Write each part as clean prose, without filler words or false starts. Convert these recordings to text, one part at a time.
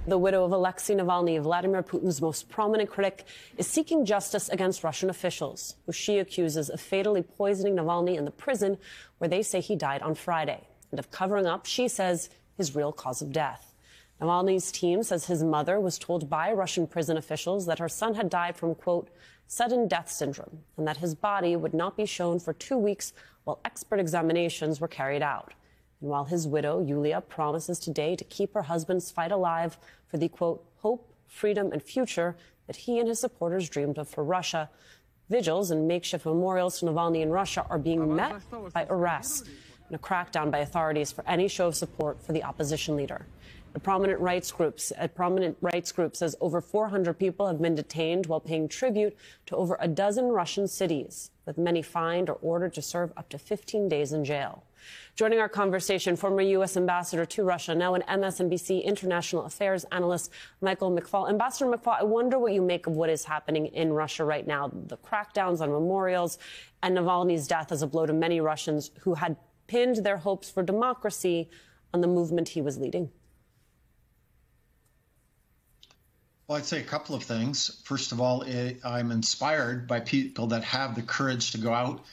The widow of Alexei Navalny, Vladimir Putin's most prominent critic, is seeking justice against Russian officials, who she accuses of fatally poisoning Navalny in the prison where they say he died on Friday, and of covering up, she says, his real cause of death. Navalny's team says his mother was told by Russian prison officials that her son had died from, quote, sudden death syndrome, and that his body would not be shown for 2 weeks while expert examinations were carried out. And while his widow, Yulia, promises today to keep her husband's fight alive for the, quote, hope, freedom, and future that he and his supporters dreamed of for Russia, vigils and makeshift memorials to Navalny in Russia are being met by arrests and a crackdown by authorities for any show of support for the opposition leader. A prominent rights group says over 400 people have been detained while paying tribute to over a dozen Russian cities, with many fined or ordered to serve up to 15 days in jail. Joining our conversation, former U.S. ambassador to Russia, now an MSNBC international affairs analyst, Michael McFaul. Ambassador McFaul, I wonder what you make of what is happening in Russia right now, the crackdowns on memorials and Navalny's death as a blow to many Russians who had pinned their hopes for democracy on the movement he was leading. Well, I'd say a couple of things. First of all, I'm inspired by people that have the courage to go out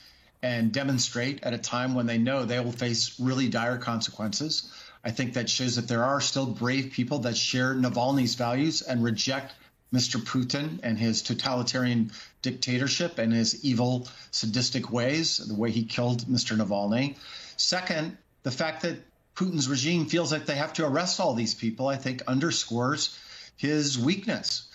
and demonstrate at a time when they know they will face really dire consequences. I think that shows that there are still brave people that share Navalny's values and reject Mr. Putin and his totalitarian dictatorship and his evil, sadistic ways, the way he killed Mr. Navalny. Second, the fact that Putin's regime feels like they have to arrest all these people, I think, underscores his weakness.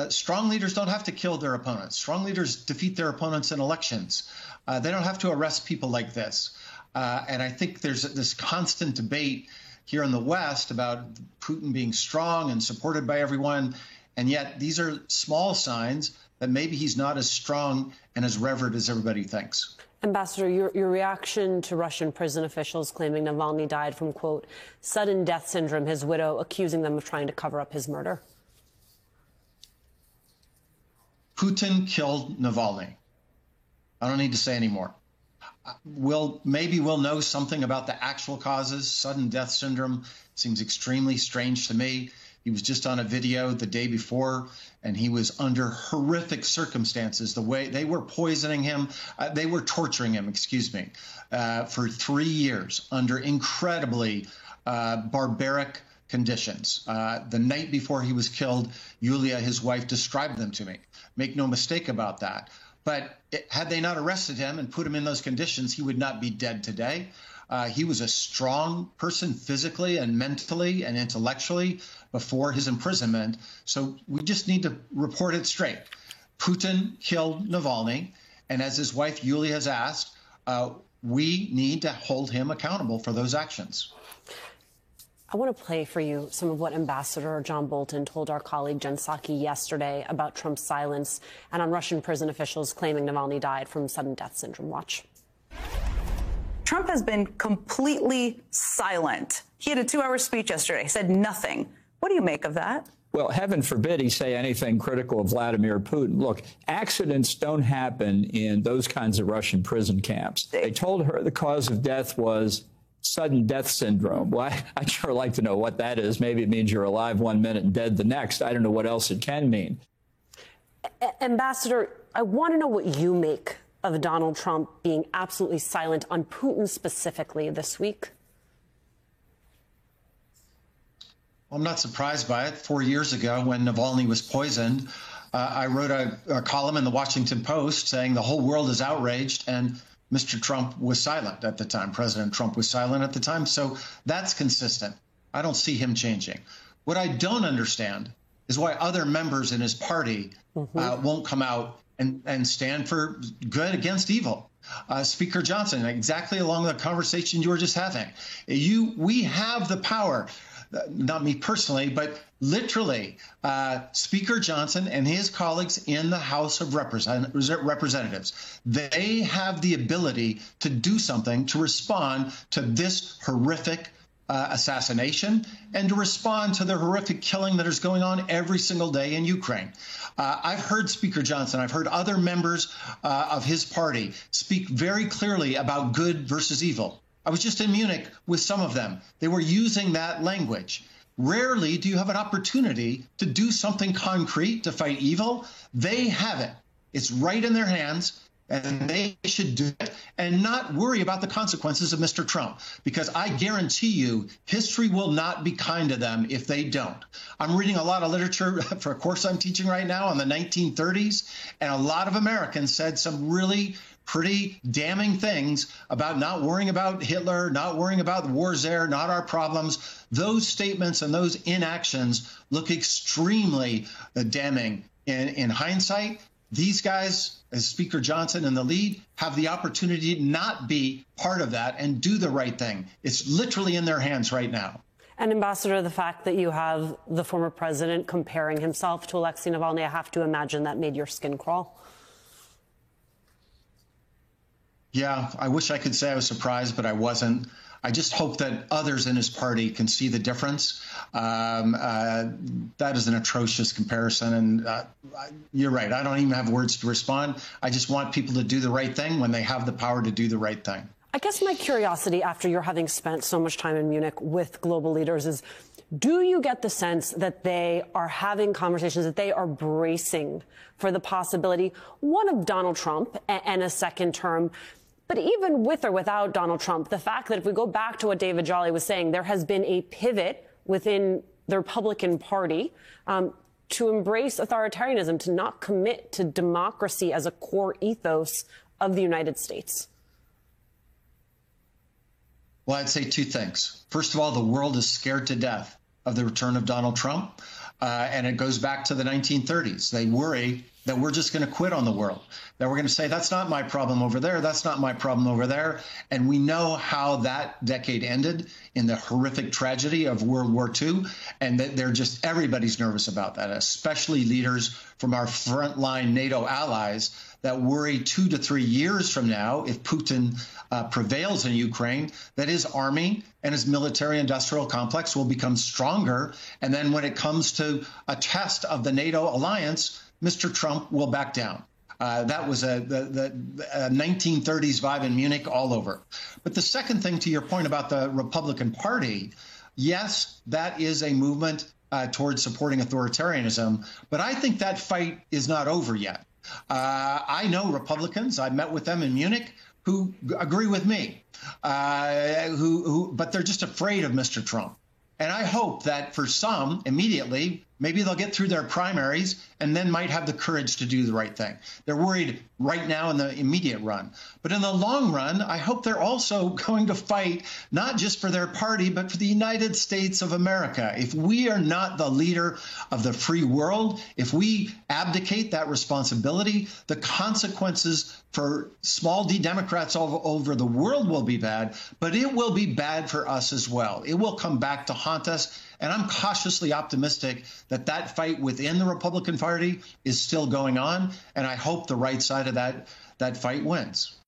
Strong leaders don't have to kill their opponents. Strong leaders defeat their opponents in elections. They don't have to arrest people like this. And I think there's this constant debate here in the West about Putin being strong and supported by everyone. And yet these are small signs that maybe he's not as strong and as revered as everybody thinks. Ambassador, your reaction to Russian prison officials claiming Navalny died from, quote, sudden death syndrome, his widow accusing them of trying to cover up his murder. Putin killed Navalny. I don't need to say any more. Maybe we'll know something about the actual causes. Sudden death syndrome seems extremely strange to me. He was just on a video the day before, and he was under horrific circumstances. The way they were poisoning him, they were torturing him, for 3 years under incredibly barbaric conditions. The night before he was killed, Yulia, his wife, described them to me. Make no mistake about that. But had they not arrested him and put him in those conditions, he would not be dead today. He was a strong person physically and mentally and intellectually before his imprisonment. So we just need to report it straight. Putin killed Navalny. And as his wife, Yulia, has asked, we need to hold him accountable for those actions. I want to play for you some of what Ambassador John Bolton told our colleague Jen Psaki yesterday about Trump's silence and on Russian prison officials claiming Navalny died from sudden death syndrome. Watch. Trump has been completely silent. He had a 2-hour speech yesterday, said nothing. What do you make of that? Well, heaven forbid he say anything critical of Vladimir Putin. Look, accidents don't happen in those kinds of Russian prison camps. They told her the cause of death was sudden death syndrome. Well, I'd sure like to know what that is. Maybe it means you're alive 1 minute and dead the next. I don't know what else it can mean. Ambassador, I want to know what you make of Donald Trump being absolutely silent on Putin specifically this week. Well, I'm not surprised by it. 4 years ago, when Navalny was poisoned, I wrote a column in the Washington Post saying the whole world is outraged, and Mr. Trump was silent at the time. President Trump was silent at the time. So that's consistent. I don't see him changing. What I don't understand is why other members in his party won't come out and stand for good against evil. Speaker Johnson, exactly along the conversation you were just having. We have the power, not me personally, but literally, Speaker Johnson and his colleagues in the House of Representatives, they have the ability to do something to respond to this horrific assassination and to respond to the horrific killing that is going on every single day in Ukraine. I've heard Speaker Johnson, I've heard other members of his party speak very clearly about good versus evil. I was just in Munich with some of them. They were using that language. Rarely do you have an opportunity to do something concrete to fight evil. They have it. It's right in their hands, and they should do it and not worry about the consequences of Mr. Trump, because I guarantee you history will not be kind to them if they don't. I'm reading a lot of literature for a course I'm teaching right now on the 1930s, and a lot of Americans said some really pretty damning things about not worrying about Hitler, not worrying about the wars there, not our problems. Those statements and those inactions look extremely damning in hindsight. These guys, as Speaker Johnson in the lead, have the opportunity to not be part of that and do the right thing. It's literally in their hands right now. And Ambassador, the fact that you have the former president comparing himself to Alexei Navalny, I have to imagine that made your skin crawl. Yeah, I wish I could say I was surprised, but I wasn't. I just hope that others in his party can see the difference. That is an atrocious comparison. And you're right. I don't even have words to respond. I just want people to do the right thing when they have the power to do the right thing. I guess my curiosity, after you're having spent so much time in Munich with global leaders, is do you get the sense that they are having conversations, that they are bracing for the possibility, one, of Donald Trump and a second term? But even with or without Donald Trump, the fact that if we go back to what David Jolly was saying, there has been a pivot within the Republican Party to embrace authoritarianism, to not commit to democracy as a core ethos of the United States. Well, I'd say two things. First of all, the world is scared to death of the return of Donald Trump. And it goes back to the 1930s. They worry that we're just going to quit on the world, that we're going to say, that's not my problem over there, that's not my problem over there. And we know how that decade ended in the horrific tragedy of World War II, and that they're just, everybody's nervous about that, especially leaders from our frontline NATO allies that worry 2 to 3 years from now, if Putin prevails in Ukraine, that his army and his military-industrial complex will become stronger. And then when it comes to a test of the NATO alliance, Mr. Trump will back down. That was the 1930s vibe in Munich all over. But the second thing, to your point about the Republican Party, yes, that is a movement towards supporting authoritarianism. But I think that fight is not over yet. I know Republicans, I met with them in Munich, who agree with me, but they're just afraid of Mr. Trump. And I hope that for some, immediately, maybe they'll get through their primaries and then might have the courage to do the right thing. They're worried right now in the immediate run. But in the long run, I hope they're also going to fight not just for their party, but for the United States of America. If we are not the leader of the free world, if we abdicate that responsibility, the consequences for small d Democrats all over the world will be bad, but it will be bad for us as well. It will come back to haunt us. And I'm cautiously optimistic that that fight within the Republican Party is still going on. And I hope the right side of that fight wins.